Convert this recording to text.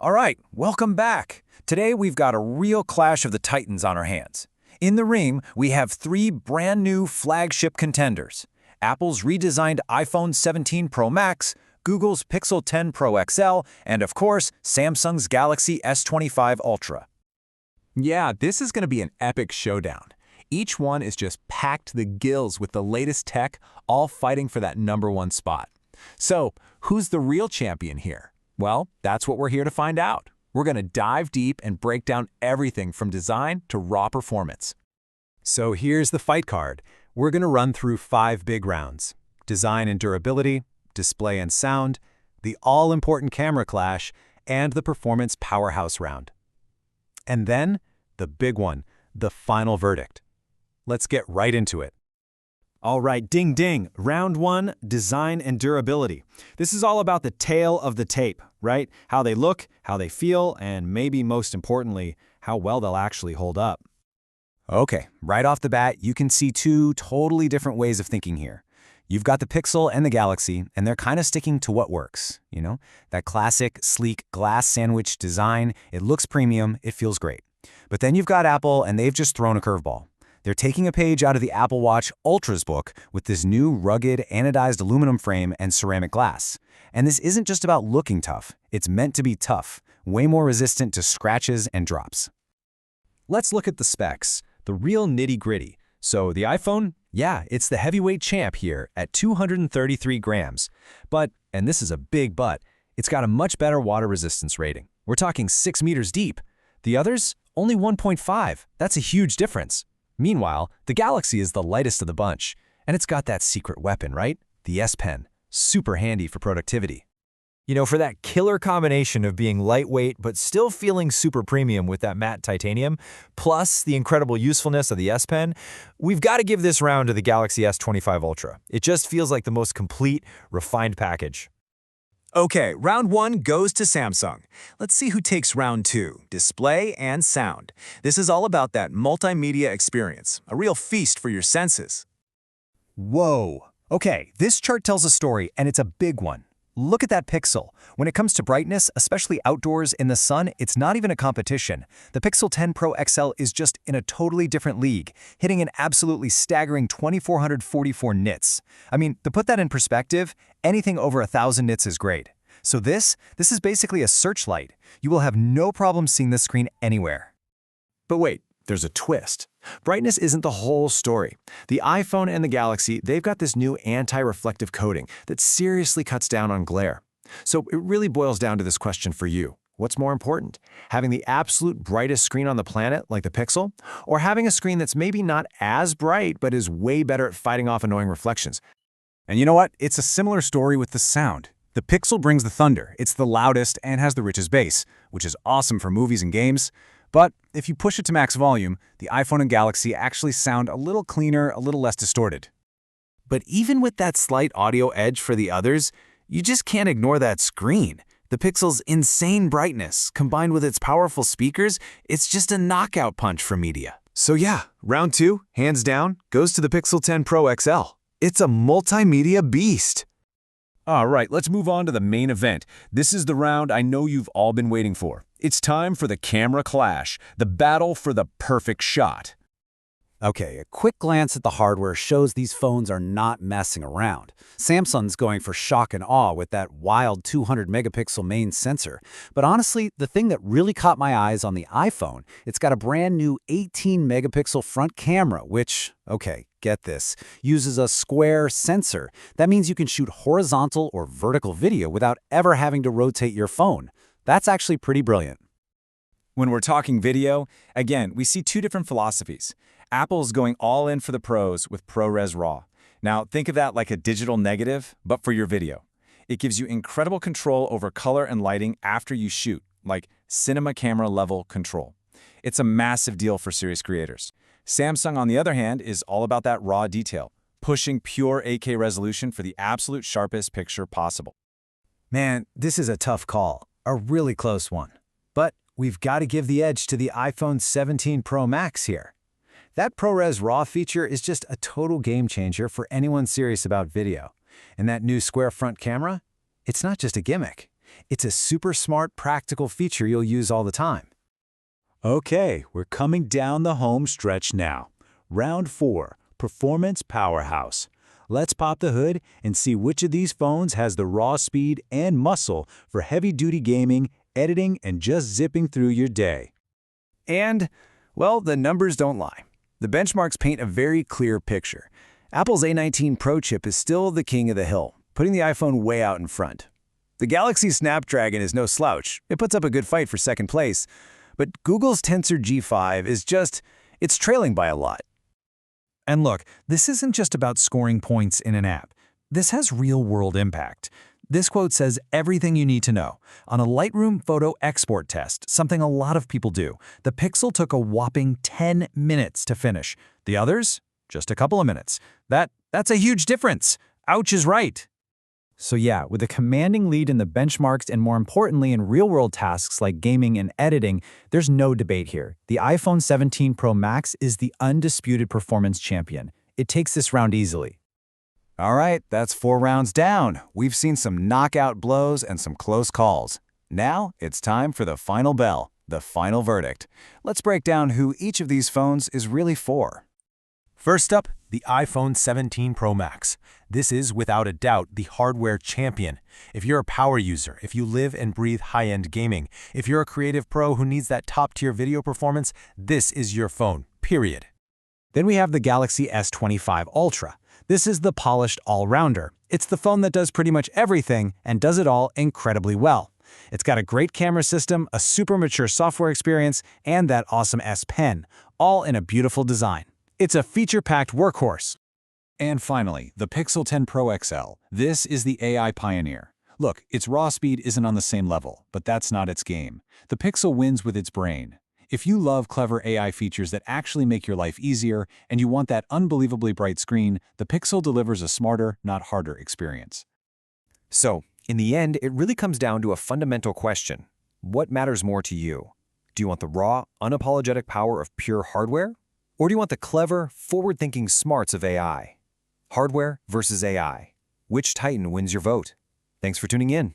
All right, welcome back. Today we've got a real clash of the titans on our hands. In the ring, we have three brand new flagship contenders: Apple's redesigned iPhone 17 Pro Max, Google's Pixel 10 Pro XL, and of course, Samsung's Galaxy S25 Ultra. Yeah, this is going to be an epic showdown. Each one is just packed to the gills with the latest tech, all fighting for that #1 spot. So, who's the real champion here? Well, that's what we're here to find out. We're going to dive deep and break down everything from design to raw performance. So here's the fight card. We're going to run through 5 big rounds: design and durability, display and sound, the all-important camera clash, and the performance powerhouse round. And then, the big one, the final verdict. Let's get right into it. All right, ding ding. Round 1, design and durability. This is all about the tail of the tape, right? How they look, how they feel, and maybe most importantly, how well they'll actually hold up. Okay, right off the bat, you can see 2 totally different ways of thinking here. You've got the Pixel and the Galaxy, and they're kind of sticking to what works, you know? That classic, sleek, glass sandwich design. It looks premium, it feels great. But then you've got Apple, and they've just thrown a curveball. They're taking a page out of the Apple Watch Ultra's book with this new rugged, anodized aluminum frame and ceramic glass. And this isn't just about looking tough, it's meant to be tough, way more resistant to scratches and drops. Let's look at the specs, the real nitty-gritty. So the iPhone, yeah, it's the heavyweight champ here at 233 grams. But, and this is a big but, it's got a much better water resistance rating. We're talking 6 meters deep. The others, only 1.5. That's a huge difference. Meanwhile, the Galaxy is the lightest of the bunch, and it's got that secret weapon, right? The S Pen. Super handy for productivity. You know, for that killer combination of being lightweight but still feeling super premium with that matte titanium, plus the incredible usefulness of the S Pen, we've got to give this round to the Galaxy S25 Ultra. It just feels like the most complete, refined package. Okay, round 1 goes to Samsung. Let's see who takes round 2, display and sound. This is all about that multimedia experience, a real feast for your senses. Whoa. Okay, this chart tells a story, and it's a big one. Look at that Pixel. When it comes to brightness, especially outdoors in the sun, it's not even a competition. The Pixel 10 Pro XL is just in a totally different league, hitting an absolutely staggering 2,444 nits. I mean, to put that in perspective, anything over 1,000 nits is great. So this is basically a searchlight. You will have no problem seeing this screen anywhere. But wait, there's a twist. Brightness isn't the whole story. The iPhone and the Galaxy, they've got this new anti-reflective coating that seriously cuts down on glare. So it really boils down to this question for you. What's more important, having the absolute brightest screen on the planet, like the Pixel, or having a screen that's maybe not as bright but is way better at fighting off annoying reflections? And you know what? It's a similar story with the sound. The Pixel brings the thunder. It's the loudest and has the richest bass, which is awesome for movies and games. But if you push it to max volume, the iPhone and Galaxy actually sound a little cleaner, a little less distorted. But even with that slight audio edge for the others, you just can't ignore that screen. The Pixel's insane brightness, combined with its powerful speakers, it's just a knockout punch for media. So yeah, round 2, hands down, goes to the Pixel 10 Pro XL. It's a multimedia beast. All right, let's move on to the main event. This is the round I know you've all been waiting for. It's time for the camera clash, the battle for the perfect shot. Okay, a quick glance at the hardware shows these phones are not messing around. Samsung's going for shock and awe with that wild 200-megapixel main sensor. But honestly, the thing that really caught my eyes on the iPhone, it's got a brand new 18-megapixel front camera, which, okay, get this, uses a square sensor. That means you can shoot horizontal or vertical video without ever having to rotate your phone. That's actually pretty brilliant. When we're talking video, again, we see 2 different philosophies. Apple's going all in for the pros with ProRes RAW. Now, think of that like a digital negative, but for your video. It gives you incredible control over color and lighting after you shoot, like cinema camera level control. It's a massive deal for serious creators. Samsung, on the other hand, is all about that raw detail, pushing pure 8K resolution for the absolute sharpest picture possible. Man, this is a tough call, a really close one. But we've got to give the edge to the iPhone 17 Pro Max here. That ProRes RAW feature is just a total game changer for anyone serious about video. And that new square front camera? It's not just a gimmick. It's a super smart, practical feature you'll use all the time. Okay, we're coming down the home stretch now. Round 4, Performance Powerhouse. Let's pop the hood and see which of these phones has the raw speed and muscle for heavy-duty gaming, editing, and just zipping through your day. And, well, the numbers don't lie. The benchmarks paint a very clear picture. Apple's A19 Pro chip is still the king of the hill, putting the iPhone way out in front. The Galaxy Snapdragon is no slouch. It puts up a good fight for second place. But Google's Tensor G5 is it's trailing by a lot. And look, this isn't just about scoring points in an app. This has real-world impact. This quote says everything you need to know. On a Lightroom photo export test, something a lot of people do, the Pixel took a whopping 10 minutes to finish. The others? Just a couple of minutes. That's a huge difference. Ouch is right. So yeah, with a commanding lead in the benchmarks and more importantly in real-world tasks like gaming and editing, there's no debate here. The iPhone 17 Pro Max is the undisputed performance champion. It takes this round easily. All right, that's 4 rounds down. We've seen some knockout blows and some close calls. Now it's time for the final bell, the final verdict. Let's break down who each of these phones is really for. First up, the iPhone 17 Pro Max. This is, without a doubt, the hardware champion. If you're a power user, if you live and breathe high-end gaming, if you're a creative pro who needs that top-tier video performance, this is your phone, period. Then we have the Galaxy S25 Ultra. This is the polished all-rounder. It's the phone that does pretty much everything and does it all incredibly well. It's got a great camera system, a super mature software experience, and that awesome S Pen, all in a beautiful design. It's a feature-packed workhorse. And finally, the Pixel 10 Pro XL. This is the AI pioneer. Look, its raw speed isn't on the same level, but that's not its game. The Pixel wins with its brain. If you love clever AI features that actually make your life easier, and you want that unbelievably bright screen, the Pixel delivers a smarter, not harder experience. So, in the end, it really comes down to a fundamental question. What matters more to you? Do you want the raw, unapologetic power of pure hardware? Or do you want the clever, forward-thinking smarts of AI? Hardware versus AI. Which titan wins your vote? Thanks for tuning in.